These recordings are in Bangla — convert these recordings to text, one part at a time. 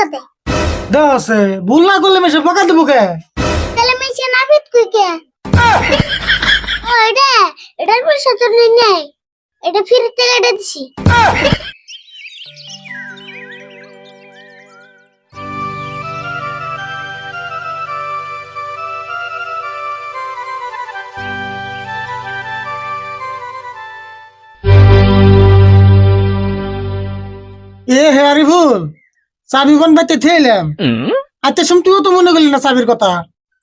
বকা দেয়। দশে ভুল না করলে মেশে বকা দেবো কে? তাহলে মেশে নাফিত কই কে? ও এটার পয়সা তো নেই, এটা ফিরতে কেটে দিছি। এ হে আরিফুল, চাবি কোন বাইতে থেলাম? আচ্ছা শুন, তুইও তো মনে করলি না চাবির কথা।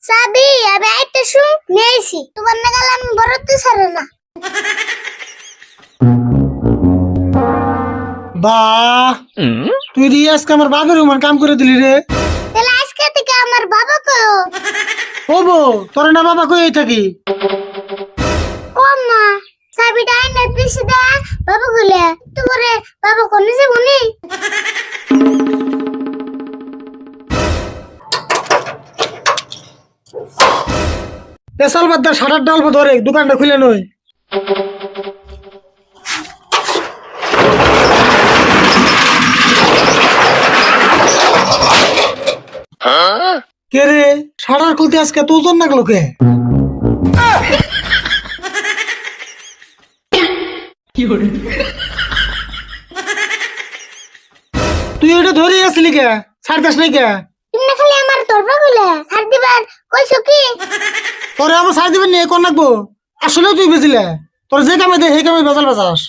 চাবি আমি আইতে শুন নেইছি, তোমার না গেলে আমি বড়তে ছাড়ে না। বাহ, তুই দিয়ে আজকে আমার বাবার উমান কাম করে দিলি রে। তাহলে আজকে থেকে আমার বাবা কয়ো। ও বো, তোর না বাবা কই থাকি? ও মা, চাবিটা আইনা দিছি দা বাবা গুলে, তোমারে বাবা কোনে যে উনি। পেশাল বাদ্দার সাটার ডাল ধরে দোকানটা খুলে নই। কে রে, সাটার খুলতে আজকে তো ওজন লাগলো কে? তুই ওটা ধরে আসলি কে? ছাড়তাস নাই কে? তুমি না খালি আমার দরবা গুলে ছাড় দিবার কইছো কি? তোরে আমার ছাড় দিবেন নিয়ে কোন রাখবো? আসলে তুই বেচিলে, তোর যে কামে দে সেই কামে বেচাল বেচাস।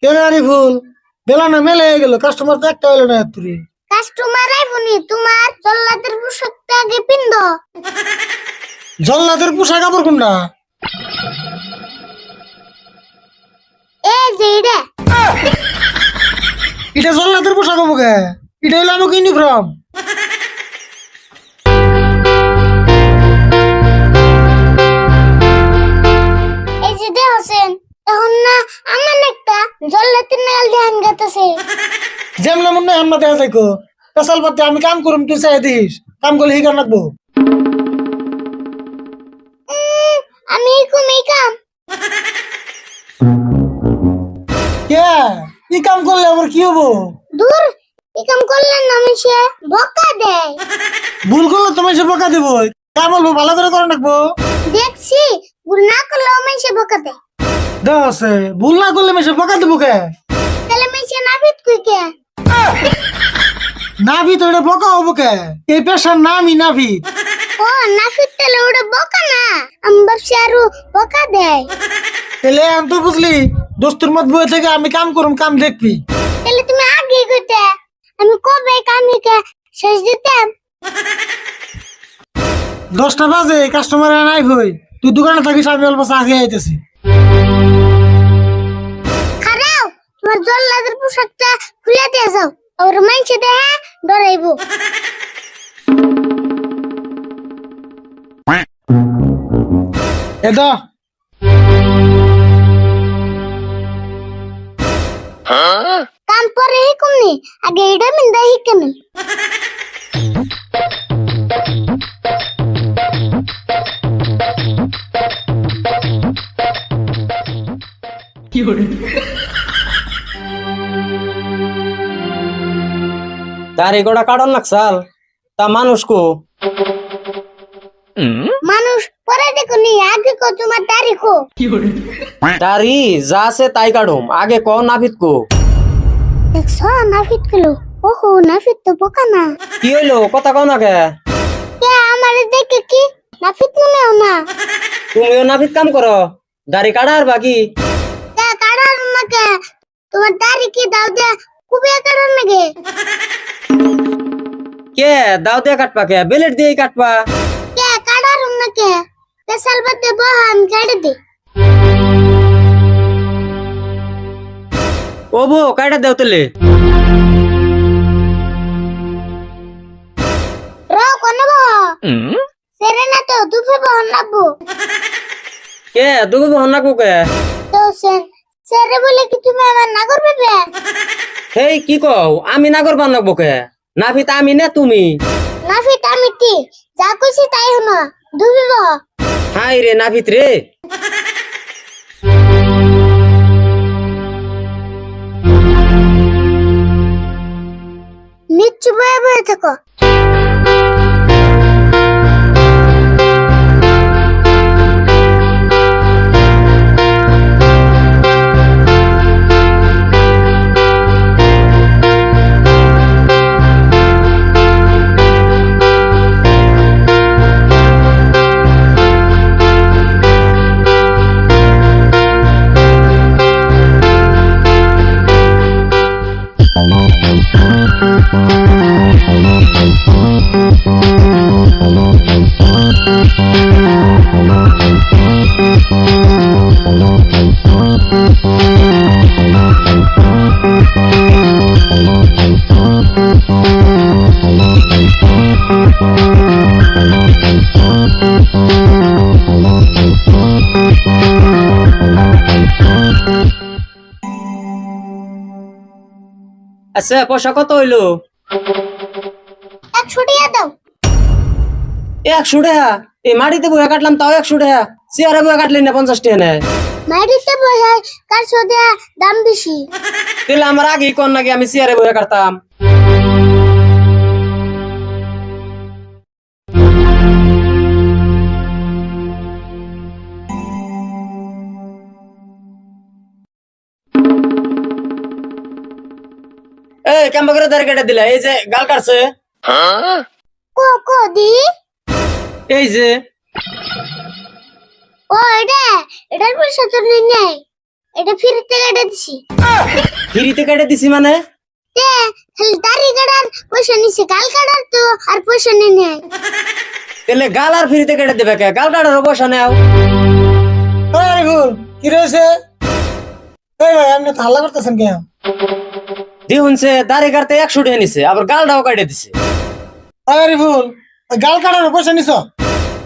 কেন আরিফুল, বেলা না মেলে গেল, কাস্টমার তো একটা হইলো না তুই। কাস্টমার আইবনি, তোমার জল্লাদের পোশাকটা আগে পিন্দ। জল্লাদের পোশাক কাপড় কোনটা? এই যে এটা এটা জল্লাদের পোশাক হবো কে? এটা হইলো আমাকে ইউনিফর্ম। এই যে দে হোসেন, এখন না আমার একটা জল্লাদের নাল ধ্যান গাতেছে। যেমন মনে হয় আমরা দেখা যাইকো, পেশাল পাতে আমি কাম করুম, তুই চাই দিস কাম করলে হিগার রাখবো। আমি কমই কাম। কে ই কাম করলে আবার কি হবো? দূর, এই কাম করলে না মিশে বকা দেয়। ভুল করলে তোমার সে বকা দেবো, কাম বলবো ভালো করে করে রাখবো। দেখছি ভুল না করলেও মিশে বকা দেয়। দশে ভুল না করলে মেশে বকা দেবো কে? তাহলে মিশে নাফিত কই কে? নাভি তো এটা বকা হবো কে? এই পেশার নামই নাভি। ও নাফিত, তাহলে ওটা বকা না, আমি ভাবছি আরো বকা দেয়। তাহলে আমি তো বুঝলি, দোস্তুর মত বয়ে থেকে আমি কাম করুম, কাম দেখবি। তাহলে তুমি আগে কইতে, আমি কবে কামিকে শেষ দিতাম। 10টা বাজে কাস্টমার নাই হই, তুই দোকানে থাকিস, আমি অল্প চা খেয়ে আইতেছি। খারাও, তোমার জল্লাদের পোশাকটা খুলে দিয়ে যাও, আর মাইছে দেহে ডরাইবো। এটা কাম পরে হি কমনি, আগে এটা মিন্দা হি কেমন। দাড়ি গোড়া কাটন লাগছাল, তা মানুষ কো? মানুষ পরে দেখো নি, আগে কো তোমার তারিখো। দাড়ি যা আছে তাই কাটুম, আগে ক নাভিত কো। দেখছ নাফিত গেল। ওহো, নাফিত তো বোকা না। কি হইলো, কথা কও না কে? কে আমারে দেখে কি নাফিত মনেও না। তুমিও নাভিত কাম করো, দাড়ি কাটার বাকি। কে কাটার নাকে, তোমার দাড়ি কি দাও দে খুবই কাটার নাকি? কে দাও দিয়ে কাটবা, কে বেলেট দিয়ে কাটবা? কে কাটার নাকে, পেশাল বাদে বহান কাটে দে। ও বো, কাটা দেও তেলে। র কোন বহ? সেরে না তো দুপুর বহন লাগবো। কে দুগু বহন না কে তো স্যারে বলে কি তুমি আমার না করবে বে? হেই কি কও আমি নাগর বানাবো কে নাভিত আমি না তুমি নাফিত আমি কি যা কইছি তাই হনো ডুবিব। হাই রে নাভিত রে নিচ্ছু বয়ে বয়ে থাকো। আচ্ছা পয়সা কত হইলো? 100 টাকা দাও। 100 টাকা? এই মাটিতে বইয়া কাটলাম তাও 100 টাকা, চেয়ারে বইয়া কাটলি না 50 টাকা নেয়। মাইরিতে বসে কার সোদা দাম বেশি। তাহলে আমার আগেই কোন নাকি আমি চেয়ারে বইয়া কাটতাম। এই কেমন করে দাঁড়িয়ে কেটে দিলা? এই যে গাল কাটছে, কো কো দি এই যে ও এটার পয়সা তো নেই, এটা ফিরতে কেটে দিছি। ফ্রিতে কেটে দিছি মানে? তে খালি দাড়ি কাটার পয়সা নিছে, গাল কাটার তো আর পয়সা নেই। তাহলে গাল আর ফ্রিতে কেটে দেবে কে? গাল কাটারও পয়সা নেও। ওই আরিফুল কি রয়েছে? এই ভাই আপনি তো হাল্লা করতেছেন কেন? দিহুনছে দাড়ি কাটতে 100 টাকা নিছে, আবার গালটাও কাটে দিছে। ওই আরিফুল ওই গাল কাটার পয়সা নিছ?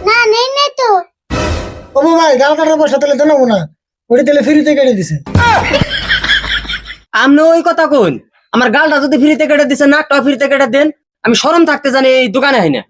না নেই তো। ও ভাই গাল কাটার পয়সা তাহলে তো নেবো না, ওটি তাহলে ফ্রিতে কেটে দিছে। আমনে ওই কথা কোন? আমার গালটা যদি ফ্রিতে কেটে দিছে, নাকটাও ফ্রিতে কেটে দেন, আমি শরম থাকতে জানি এই দোকানে হয় না।